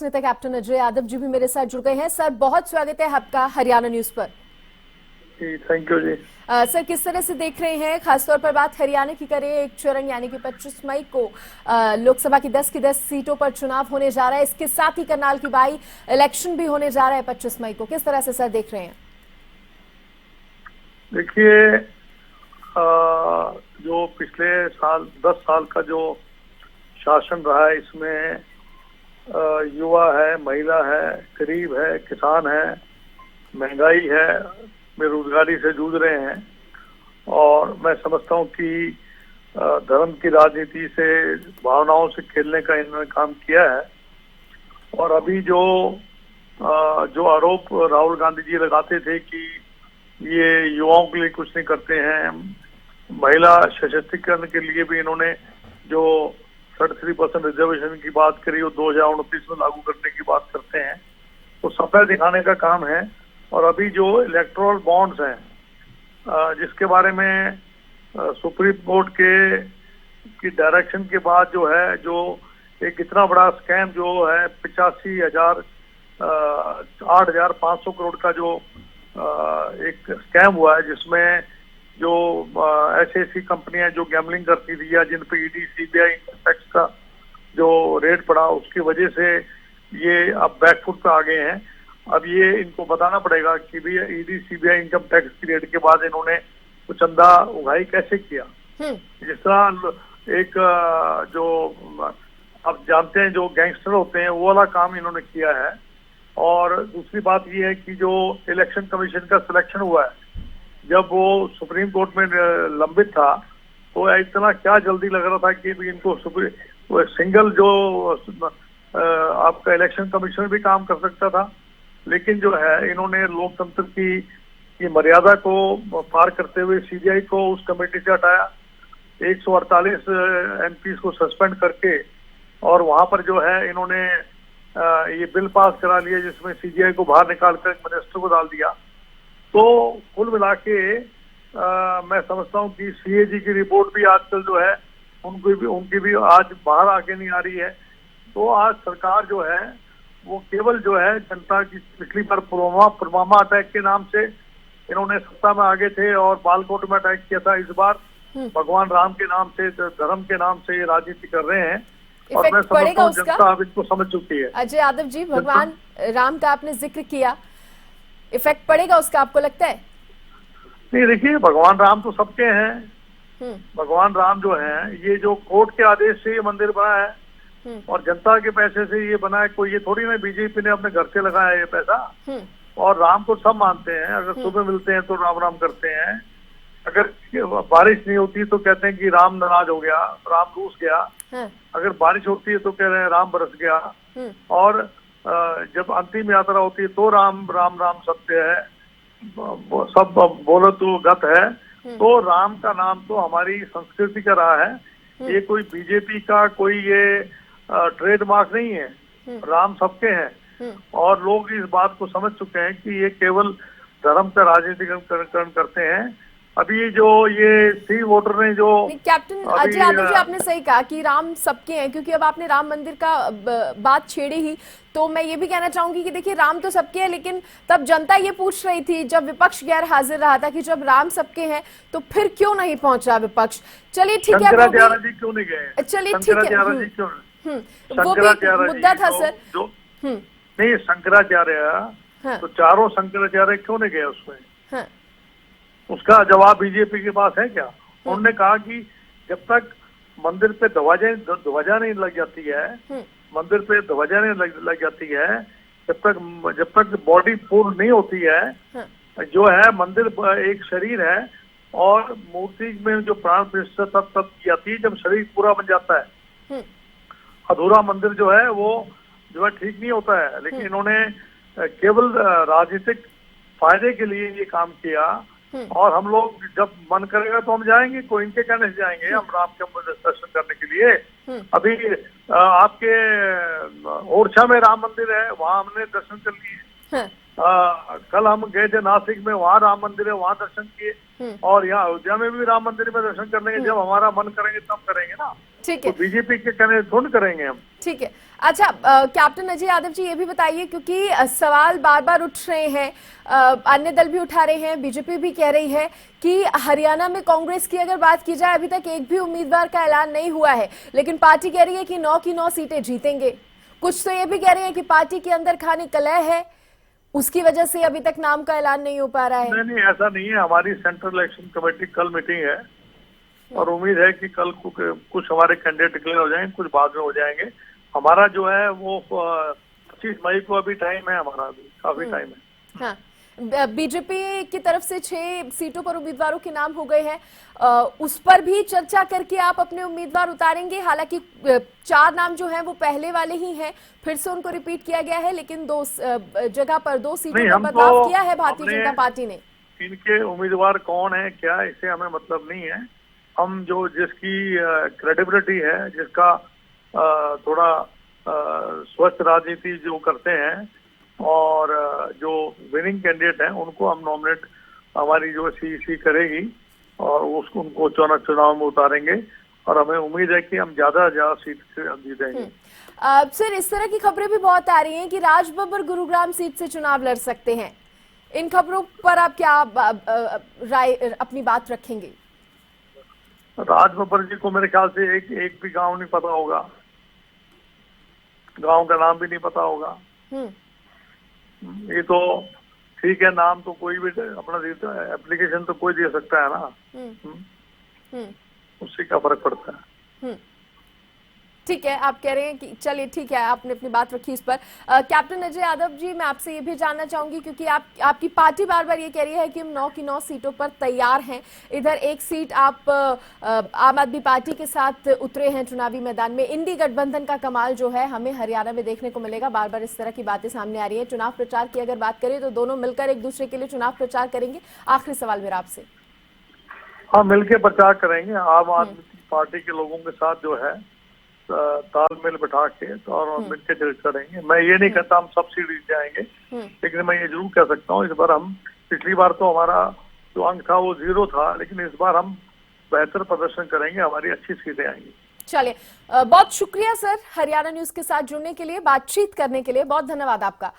नेता कैप्टन अजय यादव जी भी मेरे साथ जुड़ गए हैं। सर, बहुत स्वागत है आपका हरियाणा न्यूज पर। जी, थैंक यू जी। सर, किस तरह से देख रहे हैं, खासतौर पर बात हरियाणा की करें, एक चरण यानी कि 25 मई को लोकसभा की 10 की 10 सीटों पर चुनाव होने जा रहा है। इसके साथ ही करनाल की बाई इलेक्शन भी होने जा रहा है 25 मई को। किस तरह से सर देख रहे हैं? देखिए, जो पिछले साल 10 साल का जो शासन रहा है, इसमें युवा है, महिला है, गरीब है, किसान है, महंगाई है, बेरोजगारी से जूझ रहे हैं। और मैं समझता हूं कि धर्म की राजनीति से, भावनाओं से खेलने का इन्होंने काम किया है। और अभी जो आरोप राहुल गांधी जी लगाते थे कि ये युवाओं के लिए कुछ नहीं करते हैं, महिला सशक्तिकरण के लिए भी इन्होंने जो 33% रिजर्वेशन की बात करी वो 2029 में लागू करने की बात करते हैं, तो सफाई दिखाने का काम है। और अभी जो इलेक्टोरल बॉन्ड्स हैं, जिसके बारे में सुप्रीम कोर्ट की डायरेक्शन के बाद जो है, जो एक इतना बड़ा स्कैम जो है 8,500 करोड़ का जो एक स्कैम हुआ है, जिसमें जो ऐसी कंपनियां जो गैमलिंग करती थी या जिन पे ईडी सीबीआई इनकम टैक्स का जो रेट पड़ा, उसकी वजह से ये अब बैकफुट पे आ गए हैं। अब ये इनको बताना पड़ेगा कि भी ईडी सीबीआई इनकम टैक्स की रेट के बाद इन्होंने कुछ चंदा उगाही कैसे किया। जिस तरह एक जो आप जानते हैं जो गैंगस्टर होते हैं, वो वाला काम इन्होंने किया है। और दूसरी बात ये है कि जो इलेक्शन कमीशन का सिलेक्शन हुआ है, जब वो सुप्रीम कोर्ट में लंबित था, तो इतना क्या जल्दी लग रहा था कि भी इनको सिंगल जो आपका इलेक्शन कमीशन भी काम कर सकता था। लेकिन जो है, इन्होंने लोकतंत्र की मर्यादा को पार करते हुए सीबीआई को उस कमेटी से हटाया, 148 एमपी को सस्पेंड करके, और वहां पर जो है इन्होंने ये बिल पास करा लिया जिसमें सीबीआई को बाहर निकालकर मिनिस्टर को डाल दिया। तो कुल मिला के मैं समझता हूँ कि सीएजी की रिपोर्ट भी आजकल जो है उनकी भी आज बाहर आके नहीं आ रही है। तो आज सरकार जो है वो केवल जो है जनता की, पिछली बार पुलवामा अटैक के नाम से इन्होंने सत्ता में आगे थे और बालकोट में अटैक किया था। इस बार भगवान राम के नाम से, धर्म के नाम से ये राजनीति कर रहे हैं। और मैं समझता हूँ जनता अब इनको समझ चुकी है। अजय यादव जी, भगवान राम का आपने जिक्र किया, इफेक्ट पड़ेगा उसका, आपको लगता है? नहीं, देखिए, भगवान राम तो सबके हैं। भगवान राम जो है, ये जो कोर्ट के आदेश से ये मंदिर बना है और जनता के पैसे से ये बना है। कोई ये थोड़ी ना बीजेपी ने अपने घर से लगाया ये पैसा। और राम को सब मानते हैं। अगर सुबह मिलते हैं तो राम राम करते हैं। अगर बारिश नहीं होती तो कहते हैं कि राम नाराज हो गया, राम रूस गया। अगर बारिश होती है तो कह रहे हैं राम बरस गया। और जब अंतिम यात्रा होती है तो राम राम राम सत्य है, सब बोलो तो गत है। तो राम का नाम तो हमारी संस्कृति का रहा है। ये कोई बीजेपी का कोई ये ट्रेडमार्क नहीं है। राम सबके हैं। और लोग इस बात को समझ चुके हैं कि ये केवल धर्म का राजनीतिकरण करते हैं। अभी जो ये सी वोटर ने जो कैप्टन अजय यादव जी, आपने सही कहा कि राम सबके हैं, क्योंकि अब आपने राम मंदिर का बात छेड़ी ही, तो मैं ये भी कहना चाहूंगी कि देखिए, राम तो सबके हैं, लेकिन तब जनता ये पूछ रही थी जब विपक्ष गैर हाजिर रहा था कि जब राम सबके हैं तो फिर क्यों नहीं पहुंचा विपक्ष। चलिए ठीक है, शंकराचार्य जी क्यों नहीं गए? चलिए ठीक है, वो भी मुद्दा था सर। नहीं, शंकराचार्य तो चारों शंकराचार्य क्यों नहीं गए उसमें? उसका जवाब बीजेपी के पास है क्या? उन्होंने कहा कि जब तक मंदिर पे ध्वजा नहीं लग जाती है, मंदिर पे ध्वजा नहीं लग जाती है, जब तक बॉडी पूर्ण नहीं होती है, जो है मंदिर एक शरीर है और मूर्ति में जो प्राण प्रतिष्ठा तब की जाती है जब शरीर पूरा बन जाता है। अधूरा मंदिर जो है वो जो है ठीक नहीं होता है। लेकिन इन्होंने केवल राजनीतिक फायदे के लिए ये काम किया। और हम लोग जब मन करेगा तो हम जाएंगे, कोई इनके कहने से जाएंगे हम राम के दर्शन करने के लिए। अभी आपके ओरछा में राम मंदिर है, वहां हमने दर्शन कर लिए। कल हम गए थे नासिक में, वहाँ राम मंदिर है, वहाँ दर्शन किए। और यहाँ अयोध्या में भी राम मंदिर में दर्शन करने के, जब हमारा मन करेंगे तब करेंगे ना। ठीक तो है, बीजेपी के कहने थोड़ा करेंगे हम। ठीक है। अच्छा, कैप्टन अजय यादव जी ये भी बताइए, क्योंकि सवाल बार बार उठ रहे हैं, अन्य दल भी उठा रहे हैं, बीजेपी भी कह रही है कि हरियाणा में कांग्रेस की अगर बात की जाए अभी तक एक भी उम्मीदवार का ऐलान नहीं हुआ है, लेकिन पार्टी कह रही है कि 9 की 9 सीटें जीतेंगे। कुछ तो ये भी कह रहे हैं कि पार्टी के अंदर खाने कलह है, उसकी वजह से अभी तक नाम का ऐलान नहीं हो पा रहा है। नहीं नहीं, ऐसा नहीं है। हमारी सेंट्रल इलेक्शन कमेटी कल मीटिंग है और उम्मीद है कि कल कुछ हमारे कैंडिडेट डिक्लेयर हो जाएंगे, कुछ बाद में हो जाएंगे। हमारा जो है वो 25 मई को अभी टाइम है, हमारा अभी काफी टाइम है। हाँ, बीजेपी की तरफ से 6 सीटों पर उम्मीदवारों के नाम हो गए हैं, उस पर भी चर्चा करके आप अपने उम्मीदवार उतारेंगे। हालांकि 4 नाम जो हैं वो पहले वाले ही हैं, फिर से उनको रिपीट किया गया है, लेकिन 2 जगह पर 2 सीटों नहीं, पर हम बदलाव तो किया है भारतीय अपने जनता पार्टी ने। इनके उम्मीदवार कौन है क्या, इससे हमें मतलब नहीं है। हम जो जिसकी क्रेडिबिलिटी है, जिसका थोड़ा स्वच्छ राजनीति जो करते हैं और जो विनिंग कैंडिडेट हैं, उनको हम नॉमिनेट, हमारी जो सीईसी करेगी और उसको उनको चुनाव में उतारेंगे और हमें उम्मीद है कि हम ज्यादा से ज्यादा सीट से हम जीतेंगे। सर, इस तरह की खबरें भी बहुत आ रही हैं कि राज बब्बर गुरुग्राम सीट से चुनाव लड़ सकते हैं। इन खबरों पर आप क्या राय, अपनी बात रखेंगे? राज बब्बर जी को मेरे ख्याल से एक भी गांव नहीं पता होगा, गांव का नाम भी नहीं पता होगा। ये तो ठीक है, नाम तो कोई भी अपना देता है, एप्लीकेशन तो कोई दे सकता है ना। उससे क्या फर्क पड़ता है। ठीक है, आप कह रहे हैं कि चलिए ठीक है, आपने अपनी बात रखी इस पर। कैप्टन अजय यादव जी, मैं आपसे ये भी जानना चाहूंगी, क्योंकि आपकी पार्टी बार बार ये कह रही है कि हम 9 की 9 सीटों पर तैयार हैं। इधर एक सीट आप आम आदमी पार्टी के साथ उतरे हैं चुनावी मैदान में। इंडी गठबंधन का कमाल जो है हमें हरियाणा में देखने को मिलेगा। बार बार इस तरह की बातें सामने आ रही है। चुनाव प्रचार की अगर बात करें तो दोनों मिलकर एक दूसरे के लिए चुनाव प्रचार करेंगे। आखिरी सवाल मेरा आपसे। हाँ, मिलकर प्रचार करेंगे। आम आदमी पार्टी के लोगों के साथ जो है तालमेल बैठा के और मिलकर करेंगे। मैं ये नहीं कहता हम सब सीट जीत जाएंगे, लेकिन मैं ये जरूर कह सकता हूँ इस बार हम, पिछली बार तो हमारा जो अंक था वो 0 था, लेकिन इस बार हम बेहतर प्रदर्शन करेंगे, हमारी अच्छी सीटें आएंगी। चलिए, बहुत शुक्रिया सर, हरियाणा न्यूज के साथ जुड़ने के लिए, बातचीत करने के लिए बहुत धन्यवाद आपका।